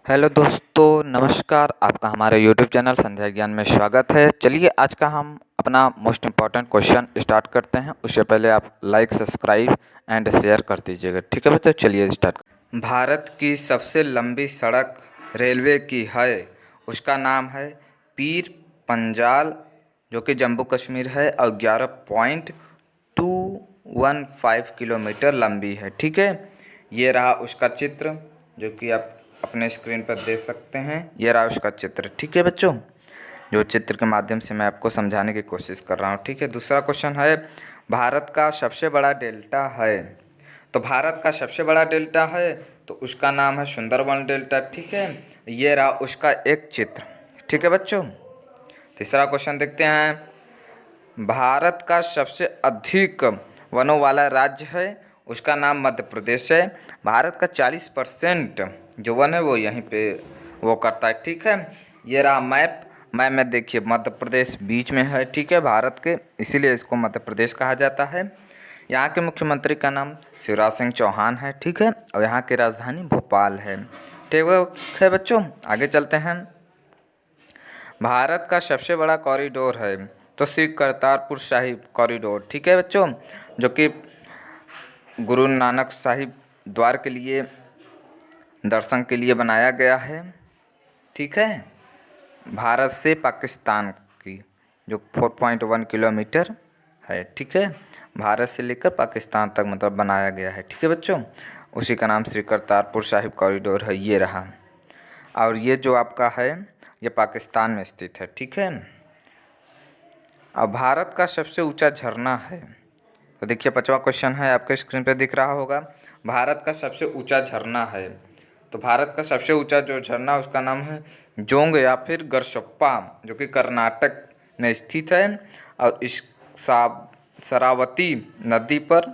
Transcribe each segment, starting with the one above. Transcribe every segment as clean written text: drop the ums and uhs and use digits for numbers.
Hello दोस्तों, नमस्कार। आपका हमारे यूट्यूब चैनल संध्या ज्ञान में स्वागत है। चलिए आज का हम अपना मोस्ट इम्पॉर्टेंट क्वेश्चन स्टार्ट करते हैं। उससे पहले आप लाइक, सब्सक्राइब एंड शेयर कर दीजिएगा, ठीक है बच्चों। चलिए स्टार्ट। भारत की सबसे लंबी सड़क रेलवे की है, उसका नाम है पीर पंजाल, जो कि जम्मू कश्मीर है और 11.215 किलोमीटर लंबी है, ठीक है। ये रहा उसका चित्र, जो कि आप अपने स्क्रीन पर देख सकते हैं। ये रहा उसका चित्र, ठीक है बच्चों, जो चित्र के माध्यम से मैं आपको समझाने की कोशिश कर रहा हूँ, ठीक है। दूसरा क्वेश्चन है, भारत का सबसे बड़ा डेल्टा है। तो भारत का सबसे बड़ा डेल्टा है तो उसका नाम है सुंदरबन डेल्टा, ठीक है। ये रहा उसका एक चित्र, ठीक है बच्चों। तीसरा क्वेश्चन देखते हैं, भारत का सबसे अधिक वनों वाला राज्य है, उसका नाम मध्य प्रदेश है। भारत का 40% जो वन है वो यहीं पे वो करता है, ठीक है। ये रहा मैप में देखिए मध्य प्रदेश बीच में है, ठीक है, भारत के, इसीलिए इसको मध्य प्रदेश कहा जाता है। यहाँ के मुख्यमंत्री का नाम शिवराज सिंह चौहान है, ठीक है, और यहाँ की राजधानी भोपाल है, ठीक है बच्चों। आगे चलते हैं। भारत का सबसे बड़ा कॉरिडोर है तो श्री करतारपुर साहिब कॉरिडोर, ठीक है बच्चों, जो कि गुरु नानक साहिब द्वार के लिए दर्शन के लिए बनाया गया है, ठीक है। भारत से पाकिस्तान की जो 4.1 किलोमीटर है, ठीक है, भारत से लेकर पाकिस्तान तक मतलब बनाया गया है, ठीक है बच्चों। उसी का नाम श्री करतारपुर साहिब कॉरिडोर है, ये रहा। और ये जो आपका है ये पाकिस्तान में स्थित है, ठीक है। अब भारत का सबसे ऊंचा झरना है, तो देखिए 5वां क्वेश्चन है, आपके स्क्रीन पे दिख रहा होगा। भारत का सबसे ऊंचा झरना है, तो भारत का सबसे ऊंचा जो झरना उसका नाम है जोंग या फिर गरसप्पा, जो कि कर्नाटक में स्थित है। और इस शरावती नदी पर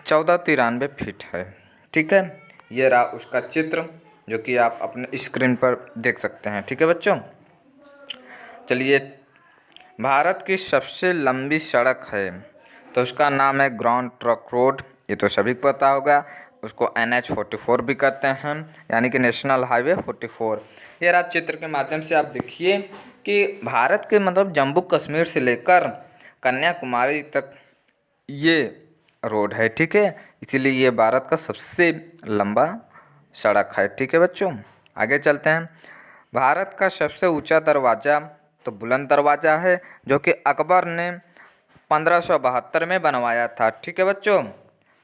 1493 फीट है, ठीक है। ये रहा उसका चित्र, जो कि आप अपने स्क्रीन पर देख सकते हैं, ठीक है बच्चों। चलिए, भारत की सबसे लंबी सड़क है तो उसका नाम है ग्रांड ट्रंक रोड, ये तो सभी को पता होगा। उसको NH44 भी कहते हैं, यानी कि नेशनल हाईवे 44। ये राज चित्र के माध्यम से आप देखिए कि भारत के मतलब जम्मू कश्मीर से लेकर कन्याकुमारी तक ये रोड है, ठीक है, इसीलिए ये भारत का सबसे लंबा सड़क है, ठीक है बच्चों। आगे चलते हैं। भारत का सबसे ऊंचा दरवाज़ा तो बुलंद दरवाज़ा है, जो कि अकबर ने 1572 में बनवाया था, ठीक है बच्चों।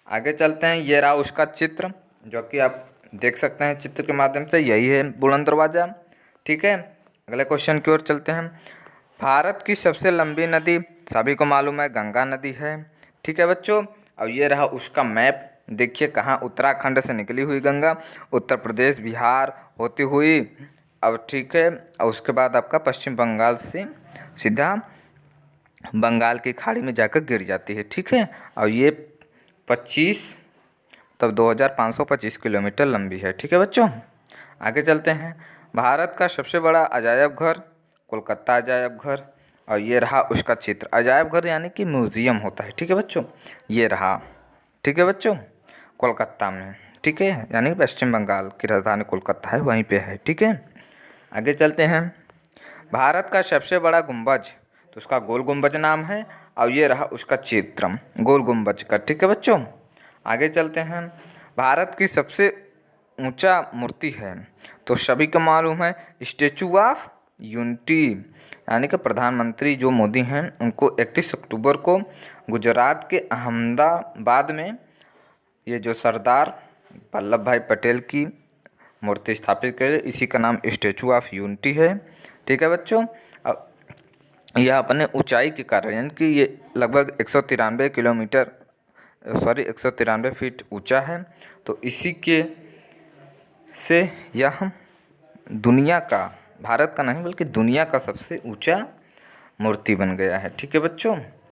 आगे चलते हैं। ये रहा उसका चित्र, जो कि आप देख सकते हैं चित्र के माध्यम से, यही है बुलंद दरवाज़ा, ठीक है। अगले क्वेश्चन की ओर चलते हैं। भारत की सबसे लंबी नदी सभी को मालूम है गंगा नदी है, ठीक है बच्चों। और ये रहा उसका मैप, देखिए कहाँ उत्तराखंड से निकली हुई गंगा उत्तर प्रदेश बिहार होती हुई, अब ठीक है, और उसके बाद आपका पश्चिम बंगाल से सीधा बंगाल की खाड़ी में जाकर गिर जाती है, ठीक है। और ये 2525 किलोमीटर लंबी है, ठीक है बच्चों। आगे चलते हैं। भारत का सबसे बड़ा अजायब घर कोलकाता अजायब घर, और ये रहा उसका चित्र। अजायब घर यानी कि म्यूज़ियम होता है, ठीक है बच्चों, ये रहा, ठीक है बच्चों, कोलकाता में, ठीक है, यानी पश्चिम बंगाल की राजधानी कोलकाता है, वहीं पे है, ठीक है। आगे चलते हैं। भारत का सबसे बड़ा गुंबज तो उसका गोल गुंबज नाम है, और ये रहा उसका चित्र गोल गुंबज का, ठीक है बच्चों। आगे चलते हैं। भारत की सबसे ऊंचा मूर्ति है तो सभी को मालूम है स्टैचू ऑफ यूनिटी, यानी कि प्रधानमंत्री जो मोदी हैं उनको 31 अक्टूबर को गुजरात के अहमदाबाद में ये जो सरदार वल्लभ भाई पटेल की मूर्ति स्थापित करे, इसी का नाम स्टैचू ऑफ यूनिटी है, ठीक है बच्चों। अब यह अपने ऊंचाई के कारण, यानी कि ये लगभग 193 किलोमीटर 193 फीट ऊंचा है, तो इसी के से यह दुनिया का, भारत का नहीं बल्कि दुनिया का सबसे ऊंचा मूर्ति बन गया है, ठीक है बच्चों।